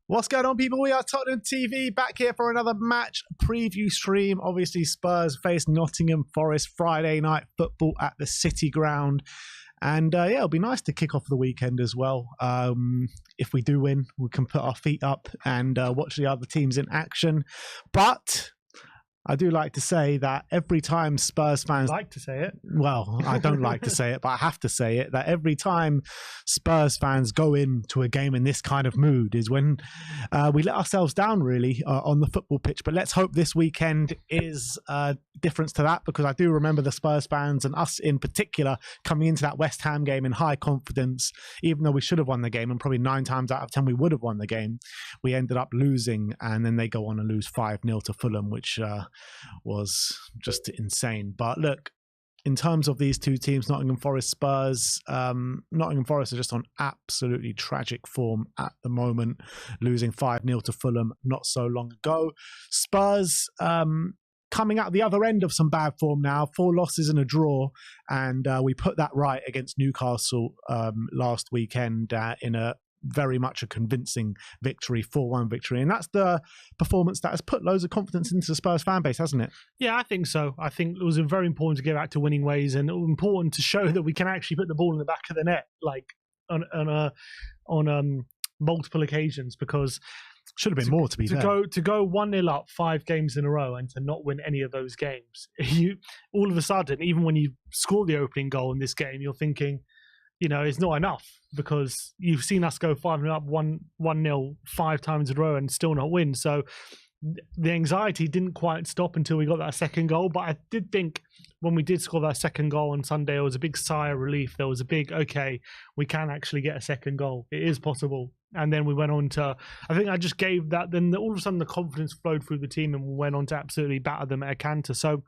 What's going on, people? We are Tottenham TV back here for another match preview stream. Obviously, Spurs face Nottingham Forest Friday night football at the City Ground. And yeah, it'll be nice to kick off the weekend as well. If we do win, we can put our feet up and watch the other teams in action. But I do like to say that every time Spurs fans... like to say it? Well, I don't like to say it, but I have to say it, that every time Spurs fans go into a game in this kind of mood is when we let ourselves down, really, on the football pitch. But let's hope this weekend is a difference to that, because I do remember the Spurs fans and us in particular coming into that West Ham game in high confidence, even though we should have won the game, and probably 9 times out of 10 we would have won the game. We ended up losing, and then they go on and lose 5-0 to Fulham, which... was just insane. But look, in terms of these two teams, Nottingham Forest, Spurs, Nottingham Forest are just on absolutely tragic form at the moment, losing 5-0 to Fulham not so long ago. Spurs coming out the other end of some bad form now, 4 losses and a draw, and we put that right against Newcastle last weekend in a very much a convincing victory, 4-1 victory. And that's the performance that has put loads of confidence into the Spurs fan base, hasn't it? Yeah, I think so. I think it was very important to get back to winning ways, and important to show that we can actually put the ball in the back of the net, like on multiple occasions, because should have been more to be fair. To go 1-0 up 5 games in a row and to not win any of those games, you all of a sudden, even when you score the opening goal in this game, you're thinking, you know, it's not enough, because you've seen us go 5-0 up 1-0 5 times in a row and still not win. So the anxiety didn't quite stop until we got that second goal. But I did think when we did score that second goal on Sunday, it was a big sigh of relief. There was a big, okay, we can actually get a second goal. It is possible. And then we went on to, I think I just gave that, then all of a sudden the confidence flowed through the team and we went on to absolutely batter them at a canter. So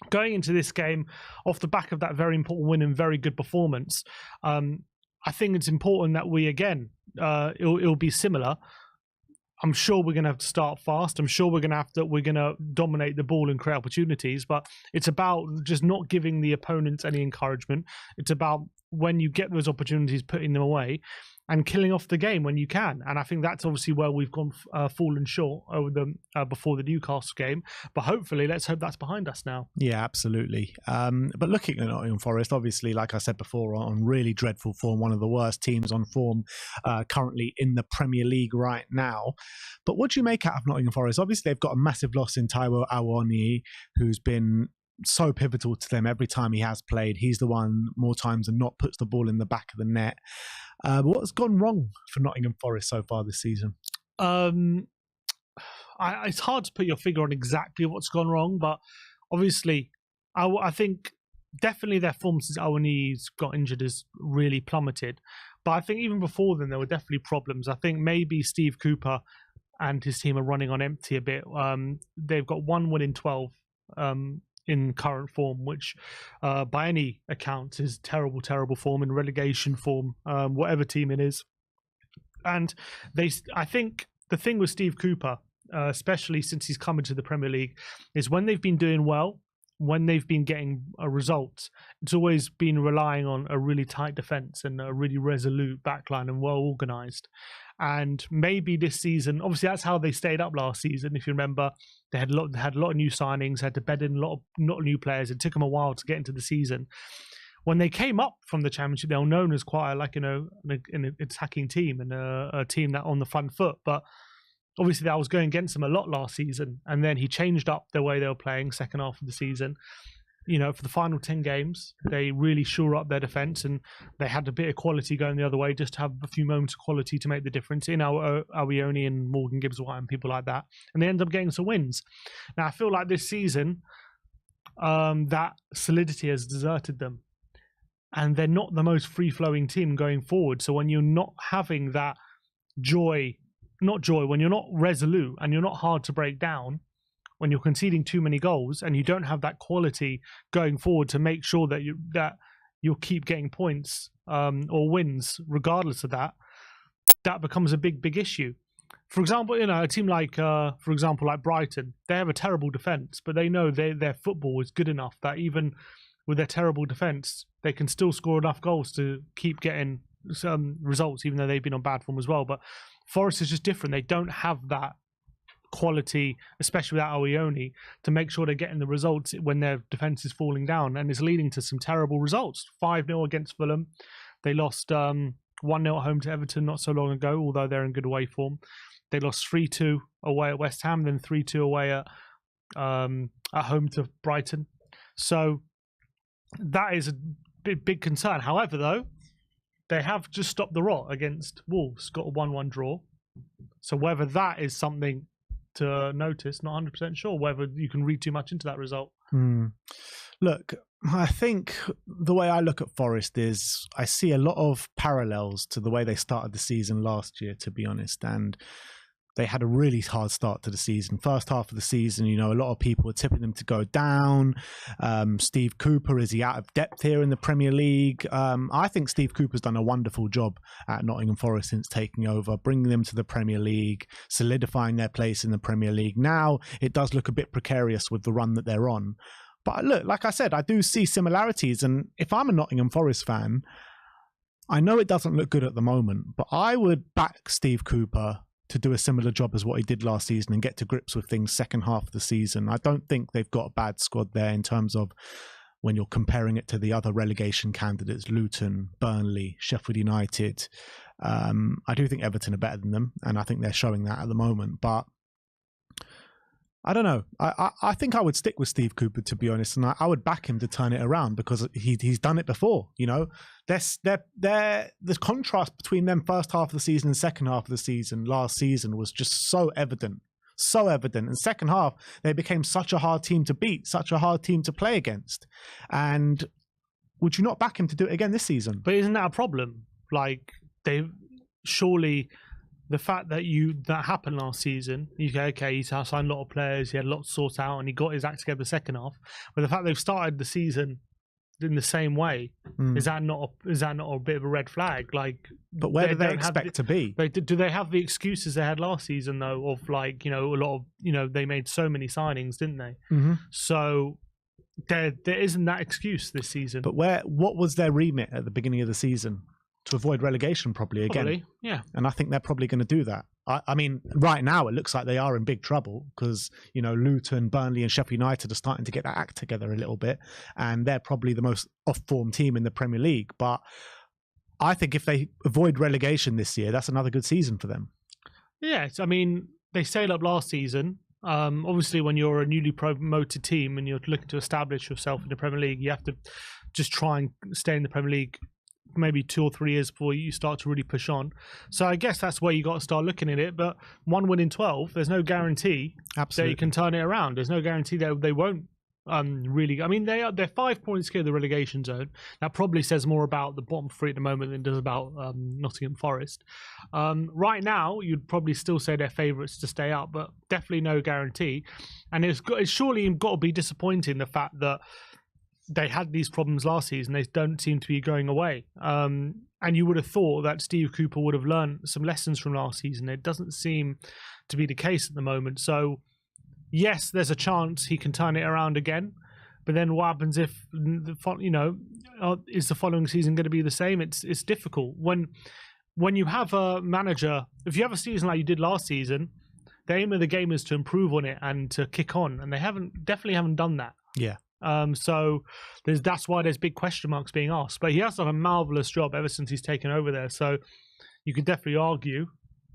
going into this game, off the back of that very important win and very good performance, I think it's important that we, again, it'll be similar. I'm sure we're going to have to start fast. I'm sure we're going to dominate the ball and create opportunities, but it's about just not giving the opponents any encouragement. It's about, when you get those opportunities, putting them away and killing off the game when you can. And I think that's obviously where we've gone fallen short over before the Newcastle game. But hopefully, let's hope that's behind us now. Yeah, absolutely. But looking at Nottingham Forest, obviously, like I said before, on really dreadful form, one of the worst teams on form currently in the Premier League right now. But what do you make out of Nottingham Forest? Obviously, they've got a massive loss in Taiwo Awoniyi, who's been so pivotal to them every time he has played. He's the one more times than not puts the ball in the back of the net. What's gone wrong for Nottingham Forest so far this season? It's hard to put your finger on exactly what's gone wrong, but obviously I think definitely their form since Awoniyi's got injured has really plummeted. But I think even before then there were definitely problems. I think maybe Steve Cooper and his team are running on empty a bit. They've got 1 win in 12 in current form, which by any account is terrible form, in relegation form, whatever team it is. And I think the thing with Steve Cooper, especially since he's come into the Premier League, is when they've been doing well, when they've been getting results, it's always been relying on a really tight defence and a really resolute backline and well organised. And maybe this season, obviously that's how they stayed up last season. If you remember, they had a lot of new signings, had to bed in a lot of new players. It took them a while to get into the season. When they came up from the Championship, they were known as quite an attacking team and a team that on the front foot. But obviously that was going against them a lot last season. And then he changed up the way they were playing second half of the season. You know, for the final 10 games, they really shore up their defence, and they had a bit of quality going the other way, just to have a few moments of quality to make the difference in Awoniyi and Morgan Gibbs-White and people like that. And they end up getting some wins. Now, I feel like this season, that solidity has deserted them. And they're not the most free-flowing team going forward. So when you're not having that when you're not resolute and you're not hard to break down, when you're conceding too many goals and you don't have that quality going forward to make sure that you'll keep getting points or wins regardless of that, that becomes a big issue. For example, a team like Brighton, they have a terrible defence, but they know their football is good enough that even with their terrible defence, they can still score enough goals to keep getting some results, even though they've been on bad form as well. But Forest is just different. They don't have that quality, especially without Owioni, to make sure they're getting the results when their defence is falling down, and it's leading to some terrible results. 5-0 against Fulham. They lost 1-0 at home to Everton not so long ago, although they're in good away form. They lost 3-2 away at West Ham, then 3-2 away at home to Brighton. So that is a big concern. However, though, they have just stopped the rot against Wolves, got a 1-1 draw. So whether that is something to notice, not 100% sure whether you can read too much into that result. Look, I think the way I look at Forest is I see a lot of parallels to the way they started the season last year, to be honest. And they had a really hard start to the season. First half of the season, you know, a lot of people were tipping them to go down. Steve Cooper, is he out of depth here in the Premier League? I think Steve Cooper's done a wonderful job at Nottingham Forest since taking over, bringing them to the Premier League, solidifying their place in the Premier League. Now, it does look a bit precarious with the run that they're on. But look, like I said, I do see similarities. And if I'm a Nottingham Forest fan, I know it doesn't look good at the moment, but I would back Steve Cooper to do a similar job as what he did last season and get to grips with things second half of the season. I don't think they've got a bad squad there in terms of when you're comparing it to the other relegation candidates, Luton, Burnley, Sheffield United. I do think Everton are better than them, and I think they're showing that at the moment. But I don't know. I think I would stick with Steve Cooper, to be honest, and I would back him to turn it around because he's done it before. You know, the contrast between them first half of the season and second half of the season last season was just so evident. And second half, they became such a hard team to beat, such a hard team to play against. And would you not back him to do it again this season? But isn't that a problem? Like, they surely... The fact that that happened last season, you go, okay, he's signed a lot of players, he had a lot to sort out, and he got his act together the second half. But the fact they've started the season in the same way, is that not a bit of a red flag? Like, but where do they expect to be? Do they have the excuses they had last season though? Of like, you know, a lot of, you know, they made so many signings, didn't they? So there isn't that excuse this season. But what was their remit at the beginning of the season? To avoid relegation, probably again. Yeah. And I think they're probably going to do that. I mean, right now it looks like they are in big trouble because, you know, Luton, Burnley and Sheffield United are starting to get that act together a little bit. And they're probably the most off-form team in the Premier League. But I think if they avoid relegation this year, that's another good season for them. Yes. I mean, they sailed up last season. Obviously, when you're a newly promoted team and you're looking to establish yourself in the Premier League, you have to just try and stay in the Premier League maybe 2 or 3 years before you start to really push on. So I guess that's where you got to start looking at it. But 1 win in 12, there's no guarantee that you can turn it around. There's no guarantee that they won't really. I mean, they're 5 points clear of the relegation zone. That probably says more about the bottom 3 at the moment than it does about Nottingham Forest. Right now, you'd probably still say they're favourites to stay up, but definitely no guarantee. And it's surely got to be disappointing, the fact that they had these problems last season. They don't seem to be going away. And you would have thought that Steve Cooper would have learned some lessons from last season. It doesn't seem to be the case at the moment. So, yes, there's a chance he can turn it around again. But then what happens if, you know, is the following season going to be the same? It's difficult. When you have a manager, if you have a season like you did last season, the aim of the game is to improve on it and to kick on. And they definitely haven't done that. Yeah. So that's why there's big question marks being asked. But he has done a marvellous job ever since he's taken over there. So you could definitely argue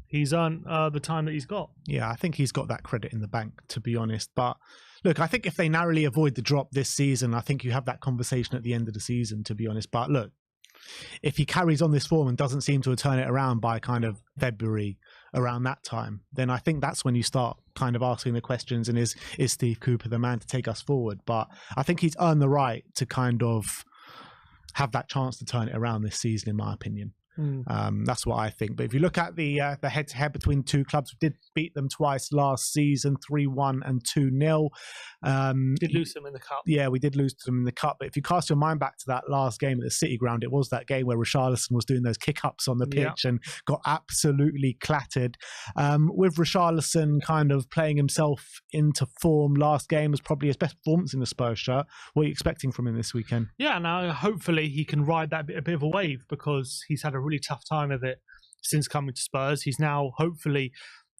he's earned the time that he's got. Yeah, I think he's got that credit in the bank, to be honest. But look, I think if they narrowly avoid the drop this season, I think you have that conversation at the end of the season, to be honest. But look, if he carries on this form and doesn't seem to turn it around by kind of February, around that time, then I think that's when you start kind of asking the questions, and is Steve Cooper the man to take us forward? But I think he's earned the right to kind of have that chance to turn it around this season, in my opinion. That's what I think. But if you look at the head-to-head between two clubs, we did beat them twice last season, 3-1 and 2-0. Did lose them in the cup. Yeah, we did lose them in the cup. But if you cast your mind back to that last game at the City Ground, it was that game where Richarlison was doing those kick-ups on the pitch and got absolutely clattered. With Richarlison kind of playing himself into form, last game was probably his best performance in the Spurs shirt. What are you expecting from him this weekend? Yeah, now hopefully he can ride that a bit of a wave, because he's had a really tough time of it since coming to Spurs. He's now hopefully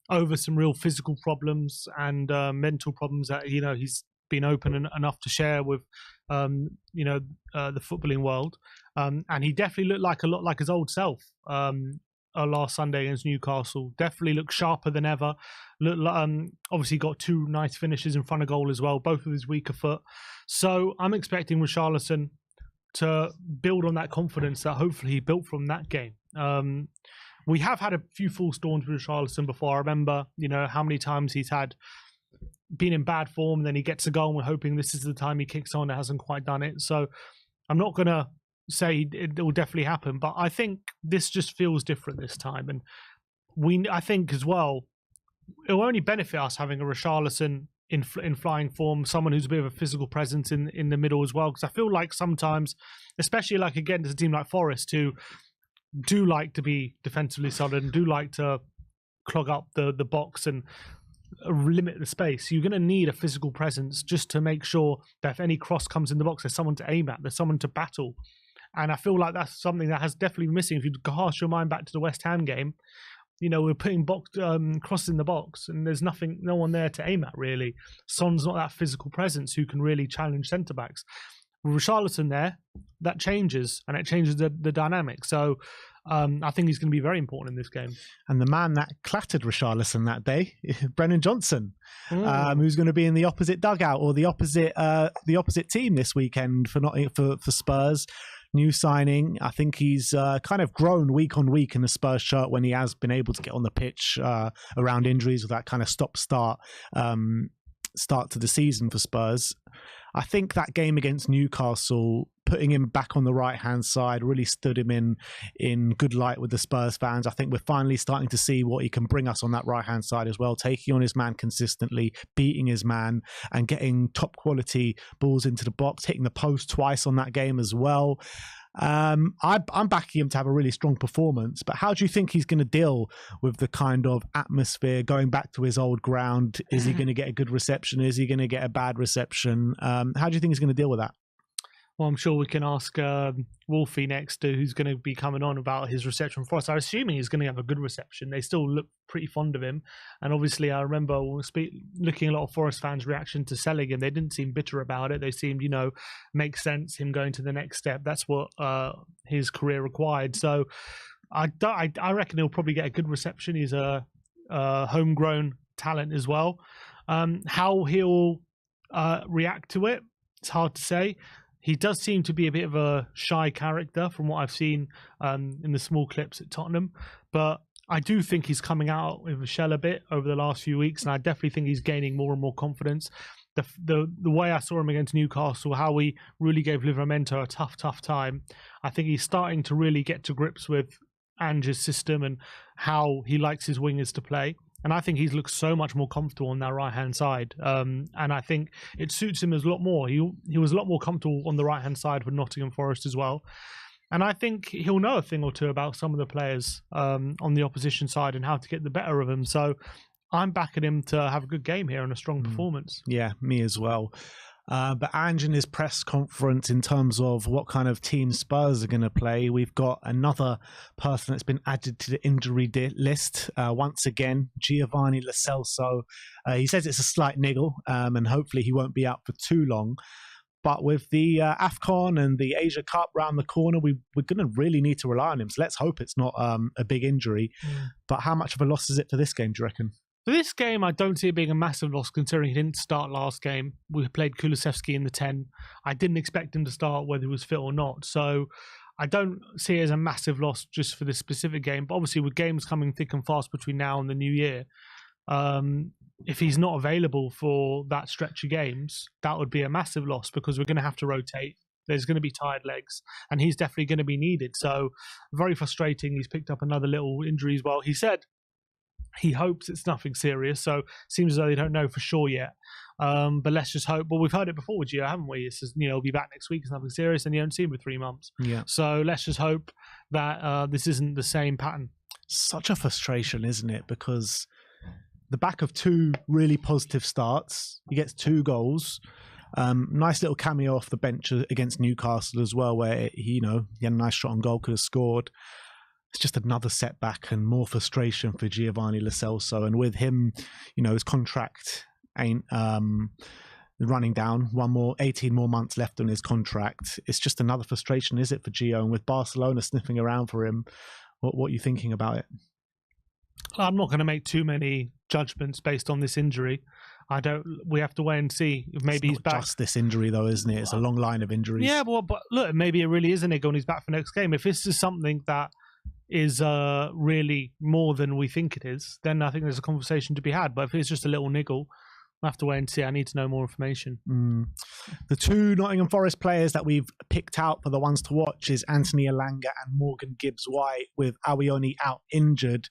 over some real physical problems and mental problems that he's been open enough to share with the footballing world, and he definitely looked a lot like his old self last Sunday against Newcastle. Definitely looked sharper than ever. Obviously got 2 nice finishes in front of goal as well, both with his weaker foot. So I'm expecting Richarlison to build on that confidence that hopefully he built from that game. We have had a few false dawns with Richarlison before. I remember, how many times he's been in bad form, and then he gets a goal and we're hoping this is the time he kicks on. It hasn't quite done it. So I'm not going to say it will definitely happen, but I think this just feels different this time. And I think as well, it will only benefit us having a Richarlison in flying form, someone who's a bit of a physical presence in the middle as well. Because I feel like sometimes, especially like against a team like Forest, who do like to be defensively solid and do like to clog up the box and limit the space, you're going to need a physical presence just to make sure that if any cross comes in the box, there's someone to aim at, there's someone to battle. And I feel like that's something that has definitely been missing. If you cast your mind back to the West Ham game, we're putting crosses in the box and there's no one there to aim at really. Son's not that physical presence who can really challenge centre-backs. With Richarlison there, that changes, and it changes the dynamic. So I think he's going to be very important in this game. And the man that clattered Richarlison that day, Brennan Johnson, who's going to be in the opposite dugout or the opposite team this weekend for Spurs. New signing. I think he's kind of grown week on week in the Spurs shirt when he has been able to get on the pitch around injuries with that kind of stop-start start to the season for Spurs. I think that game against Newcastle, putting him back on the right-hand side, really stood him in good light with the Spurs fans. I think we're finally starting to see what he can bring us on that right-hand side as well, taking on his man consistently, beating his man, and getting top-quality balls into the box, hitting the post twice on that game as well. I'm backing him to have a really strong performance, but how do you think he's going to deal with the kind of atmosphere going back to his old ground? Is he going to get a good reception? Is he going to get a bad reception? How do you think he's going to deal with that? Well, I'm sure we can ask Wolfie next, who's going to be coming on about his reception for us. I'm assuming he's going to have a good reception. They still look pretty fond of him. And obviously, I remember looking at a lot of Forest fans' reaction to selling him. They didn't seem bitter about it. They seemed, make sense, him going to the next step. That's what his career required. So I reckon he'll probably get a good reception. He's a homegrown talent as well. How he'll react to it, it's hard to say. He does seem to be a bit of a shy character from what I've seen in the small clips at Tottenham. But I do think he's coming out with a shell a bit over the last few weeks, and I definitely think he's gaining more and more confidence. The way I saw him against Newcastle, how he really gave Livramento a tough time, I think he's starting to really get to grips with Ange's system and how he likes his wingers to play. And I think he's looked so much more comfortable on that right-hand side. And I think it suits him a lot more. He was a lot more comfortable on the right-hand side with Nottingham Forest as well. And I think he'll know a thing or two about some of the players on the opposition side and how to get the better of them. So I'm backing him to have a good game here and a strong performance. Yeah, me as well. But Ange in his press conference, in terms of what kind of team Spurs are going to play, we've got another person that's been added to the injury list. Once again, Giovanni Lo Celso. He says it's a slight niggle, and hopefully he won't be out for too long. But with the AFCON and the Asia Cup round the corner, we're going to really need to rely on him. So let's hope it's not a big injury. But how much of a loss is it for this game, do you reckon? For this game, I don't see it being a massive loss considering he didn't start last game. We played Kulusevski in the 10. I didn't expect him to start whether he was fit or not. So I don't see it as a massive loss just for this specific game. But obviously with games coming thick and fast between now and the new year, if he's not available for that stretch of games, that would be a massive loss because we're going to have to rotate. There's going to be tired legs and he's definitely going to be needed. So very frustrating. He's picked up another little injury as well. He said he hopes it's nothing serious, so it seems as though they don't know for sure yet. But let's just hope. Well, we've heard it before with Gio, haven't we? It says, he'll be back next week. It's nothing serious, and you don't see him for 3 months. Yeah. So let's just hope that this isn't the same pattern. Such a frustration, isn't it? Because the back of 2 really positive starts, he gets 2 goals. Nice little cameo off the bench against Newcastle as well, where he had a nice shot on goal, could have scored. it's just another setback and more frustration for Giovanni Lo Celso. And with him, his contract ain't running down. 18 more months left on his contract. It's just another frustration, is it, for Gio? And with Barcelona sniffing around for him, what are you thinking about it? I'm not going to make too many judgments based on this injury. We have to wait and see if maybe he's back. Just this injury, though, isn't it? It's a long line of injuries. Yeah, but look, maybe it really is a niggle and he's back for next game. If this is something that is really more than we think it is, then I think there's a conversation to be had. But if it's just a little niggle, we'll have to wait and see. I need to know more information. The two Nottingham Forest players that we've picked out for the ones to watch is Anthony Elanga and Morgan Gibbs-White. With Awoniyi out injured,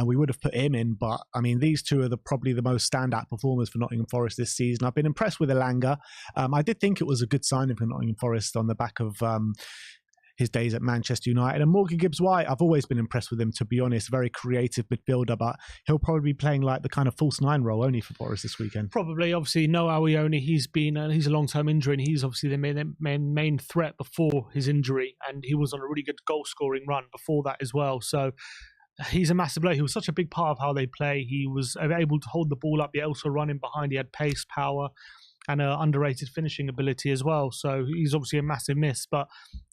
we would have put him in, but I mean, these two are probably the most standout performers for Nottingham Forest this season. I've been impressed with Elanga. I did think it was a good signing for Nottingham Forest on the back of his days at Manchester United. And Morgan Gibbs-White, I've always been impressed with him, to be honest. Very creative midfielder, but he'll probably be playing like the kind of false nine role only for Forest this weekend. Probably. Obviously, no Awoniyi. He's a long-term injury, and he's obviously the main threat before his injury, and he was on a really good goal-scoring run before that as well. So he's a massive player. He was such a big part of how they play. He was able to hold the ball up, yet also running behind. He had pace, power, and an underrated finishing ability as well. So he's obviously a massive miss. But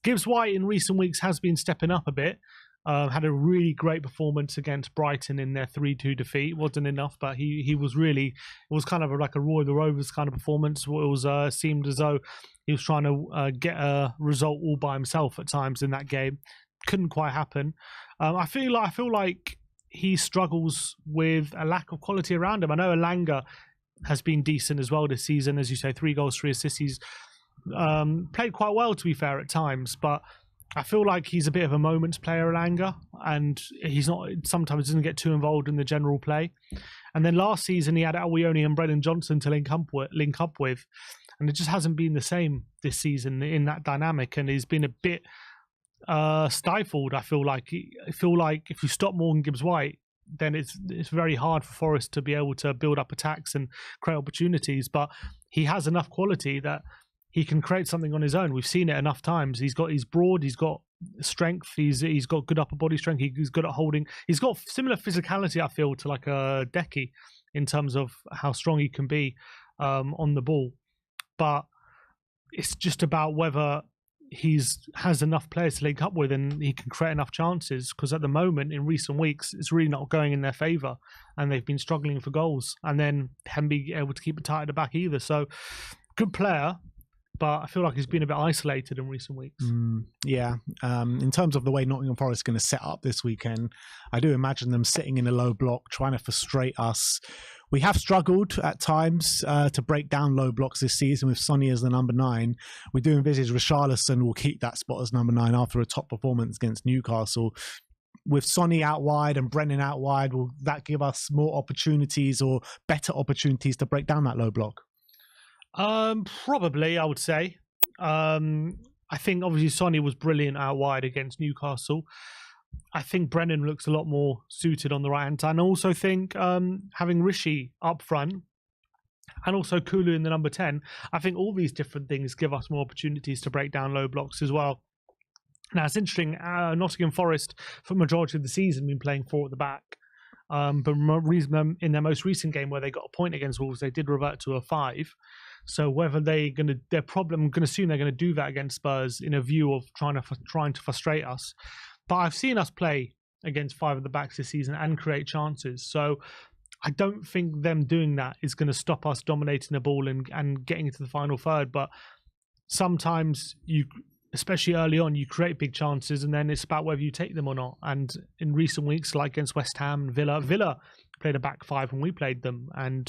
Gibbs-White in recent weeks has been stepping up a bit. Had a really great performance against Brighton in their 3-2 defeat. Wasn't enough, but he was really, it was kind of like a Roy the Rovers kind of performance. It was seemed as though he was trying to get a result all by himself at times in that game. Couldn't quite happen. I feel like he struggles with a lack of quality around him. I know Elanga has been decent as well this season. As you say, 3 goals, 3 assists. He's played quite well, to be fair, at times, but I feel like he's a bit of a moments player, Elanga, and sometimes doesn't get too involved in the general play. And then last season he had Awoniyi and Brennan Johnson to link up with, and it just hasn't been the same this season in that dynamic, and he's been a bit stifled. I feel like if you stop Morgan Gibbs-White, then it's very hard for Forest to be able to build up attacks and create opportunities. But he has enough quality that he can create something on his own. We've seen it enough times. He's broad, he's got strength, he's got good upper body strength, he's good at holding. He's got similar physicality, I feel, to like a Decky in terms of how strong he can be on the ball. But it's just about whether has enough players to link up with and he can create enough chances, because at the moment in recent weeks it's really not going in their favour and they've been struggling for goals, and then haven't been able to keep it tight at the back either. So good player, but I feel like he's been a bit isolated in recent weeks. Yeah. In terms of the way Nottingham Forest is going to set up this weekend, I do imagine them sitting in a low block, trying to frustrate us. We have struggled at times to break down low blocks this season with Sonny as the number 9. We do envisage Richarlison will keep that spot as number 9 after a top performance against Newcastle. With Sonny out wide and Brennan out wide, will that give us more opportunities or better opportunities to break down that low block? Probably, I would say. I think obviously Sonny was brilliant out wide against Newcastle. I think Brennan looks a lot more suited on the right hand side. And I also think having Rishi up front and also Kulu in the number 10, I think all these different things give us more opportunities to break down low blocks as well. Now, it's interesting, Nottingham Forest, for the majority of the season, been playing 4 at the back. But in their most recent game where they got a point against Wolves, they did revert to a 5. So whether I'm going to assume they're going to do that against Spurs in a view of trying to frustrate us. But I've seen us play against 5 at the backs this season and create chances. So I don't think them doing that is going to stop us dominating the ball and getting into the final third. But sometimes especially early on, you create big chances and then it's about whether you take them or not. And in recent weeks, like against West Ham and Villa played a back 5 when we played them. And,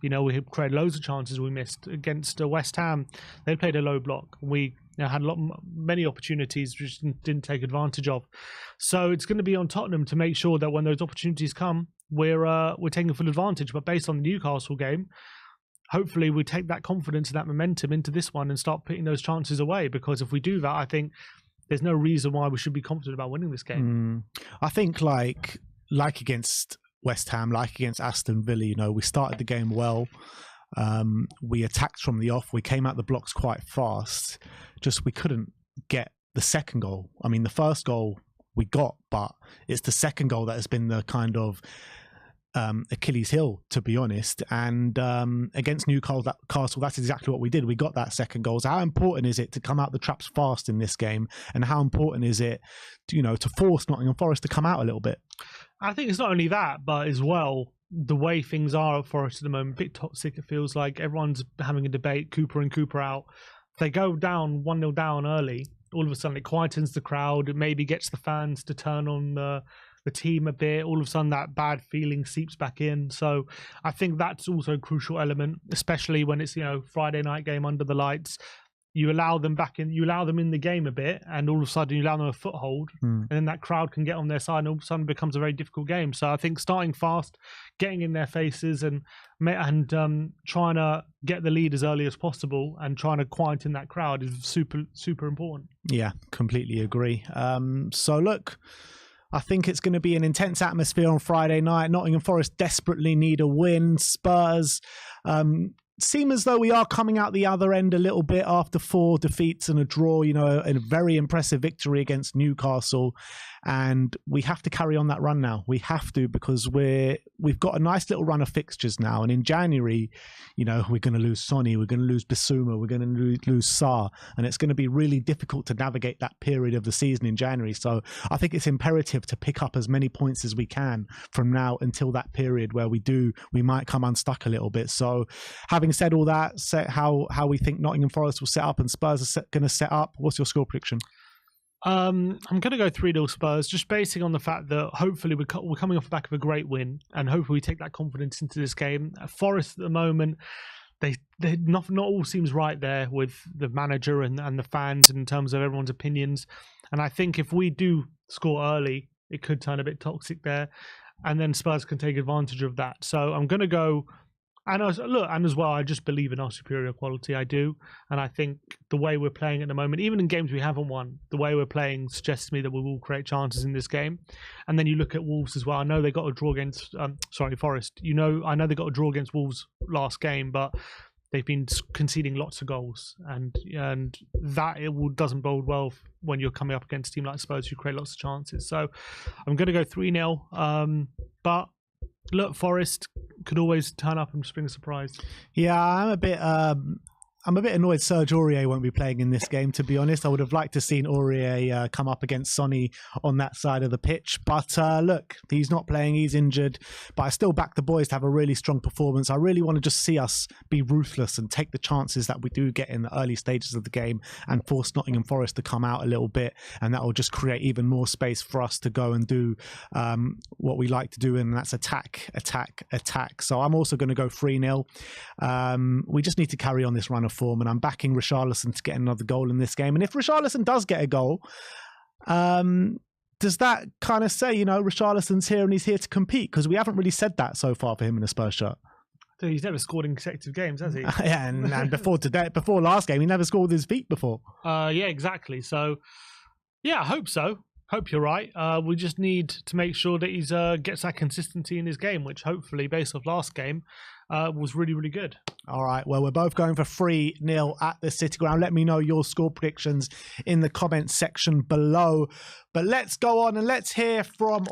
we created loads of chances we missed. Against West Ham, they played a low block. We had many opportunities which didn't take advantage of. So it's going to be on Tottenham to make sure that when those opportunities come, we're taking full advantage. But based on the Newcastle game, hopefully we take that confidence and that momentum into this one and start putting those chances away. Because if we do that, I think there's no reason why we should be confident about winning this game. I think like against West Ham, like against Aston Villa, we started the game well. We attacked from the off. We came out the blocks quite fast. Just we couldn't get the second goal. I mean, the first goal we got, but it's the second goal that has been the kind of Achilles heel, to be honest. And against Newcastle, that's exactly what we did. We got that second goal. So how important is it to come out the traps fast in this game? And how important is it, to force Nottingham Forest to come out a little bit? I think it's not only that, but as well, the way things are at Forest at the moment, a bit toxic. It feels like everyone's having a debate, Cooper in, Cooper out. If they go down 1-0 down early, all of a sudden it quietens the crowd. It maybe gets the fans to turn on the team a bit. All of a sudden that bad feeling seeps back in. So I think that's also a crucial element, especially when it's Friday night game under the lights. You allow them back in, you allow them in the game a bit, and all of a sudden you allow them a foothold, and then that crowd can get on their side, and all of a sudden it becomes a very difficult game. So I think starting fast, getting in their faces, and trying to get the lead as early as possible, and trying to quieten that crowd is super, super important. Yeah, completely agree. So look, I think it's going to be an intense atmosphere on Friday night. Nottingham Forest desperately need a win. Spurs seem as though we are coming out the other end a little bit after 4 defeats and a draw, a very impressive victory against Newcastle. And we have to carry on that run now. We have to, because we've got a nice little run of fixtures now. And in January, we're going to lose Sonny, we're going to lose Bissouma, we're going to lose Sarr. And it's going to be really difficult to navigate that period of the season in January. So I think it's imperative to pick up as many points as we can from now until that period where we might come unstuck a little bit. So having said all that, how we think Nottingham Forest will set up and Spurs are going to set up, what's your score prediction? I'm going to go 3-0 Spurs, just basing on the fact that hopefully we're coming off the back of a great win, and hopefully we take that confidence into this game. Forest at the moment, they not all seems right there with the manager and the fans in terms of everyone's opinions. And I think if we do score early, it could turn a bit toxic there, and then Spurs can take advantage of that. So I'm going to go. And as well, I just believe in our superior quality. I do. And I think the way we're playing at the moment, even in games we haven't won, the way we're playing suggests to me that we will create chances in this game. And then you look at Wolves as well. I know they got a draw against, Forest. I know they got a draw against Wolves last game, but they've been conceding lots of goals. And that doesn't bode well when you're coming up against a team like Spurs who create lots of chances. So I'm going to go 3-0. But look, Forest could always turn up and spring a surprise. Yeah, I'm a bit annoyed Serge Aurier won't be playing in this game, to be honest. I would have liked to have seen Aurier come up against Sonny on that side of the pitch. But look, he's not playing, he's injured. But I still back the boys to have a really strong performance. I really want to just see us be ruthless and take the chances that we do get in the early stages of the game and force Nottingham Forest to come out a little bit. And that will just create even more space for us to go and do what we like to do, and that's attack. So I'm also going to go 3-0. We just need to carry on this run of form, and I'm backing Richarlison to get another goal in this game. And if Richarlison does get a goal, does that kind of say, Richarlison's here and he's here to compete? Because we haven't really said that so far for him in a Spurs shirt. He's never scored in consecutive games, has he? Yeah, and before last game, he never scored with his feet before. Yeah, exactly. So, yeah, I hope so. Hope you're right. We just need to make sure that he gets that consistency in his game, which hopefully, based off last game, was really, really good. All right. Well, we're both going for 3-0 at the City Ground. Let me know your score predictions in the comments section below. But let's go on and let's hear from